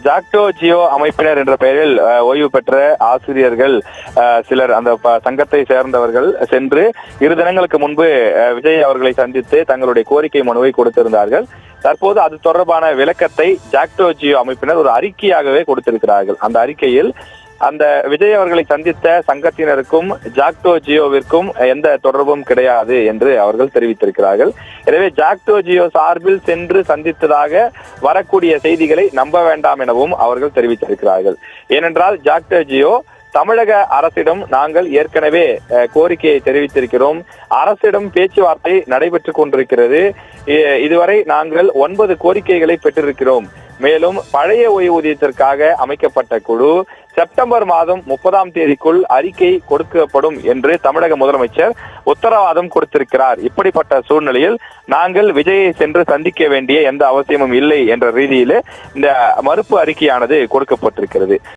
ஜாக்டோ ஜியோ அமைப்பினர் என்ற பெயரில் ஓய்வு பெற்ற ஆசிரியர்கள் சிலர் அந்த சங்கத்தை சேர்ந்தவர்கள் சென்று 2 தினங்களுக்கு முன்பு விஜய் அவர்களை சந்தித்து தங்களுடைய கோரிக்கை மனுவை கொடுத்திருந்தார்கள். தற்போது அது தொடர்பான விளக்கத்தை ஜாக்டோ ஜியோ அமைப்பினர் ஒரு அறிக்கையாகவே கொடுத்திருக்கிறார்கள். அந்த அறிக்கையில் அந்த விஜய் அவர்களை சந்தித்த சங்கத்தினருக்கும் ஜாக்டோ ஜியோவிற்கும் எந்த தொடர்பும் கிடையாது என்று அவர்கள் தெரிவித்திருக்கிறார்கள். எனவே ஜாக்டோ ஜியோ சார்பில் சென்று சந்தித்ததாக வரக்கூடிய செய்திகளை நம்ப வேண்டாம் எனவும் அவர்கள் தெரிவித்திருக்கிறார்கள். ஏனென்றால் ஜாக்டோ ஜியோ தமிழக அரசிடம் நாங்கள் ஏற்கனவே கோரிக்கையை தெரிவித்திருக்கிறோம், அரசிடம் பேச்சுவார்த்தை நடைபெற்றுக் கொண்டிருக்கிறது, இதுவரை நாங்கள் 9 கோரிக்கைகளை பெற்றிருக்கிறோம். மேலும் பழைய ஓய்வூதியத்திற்காக அமைக்கப்பட்ட குழு செப்டம்பர் மாதம் 30ஆம் தேதிக்குள் அறிக்கை கொடுக்கப்படும் என்று தமிழக முதலமைச்சர் உத்தரவாதம் கொடுத்திருக்கிறார். இப்படிப்பட்ட சூழ்நிலையில் நாங்கள் விஜயை சென்று சந்திக்க வேண்டிய எந்த அவசியமும் இல்லை என்ற ரீதியில் இந்த மறுப்பு அறிக்கையானது கொடுக்கப்பட்டிருக்கிறது.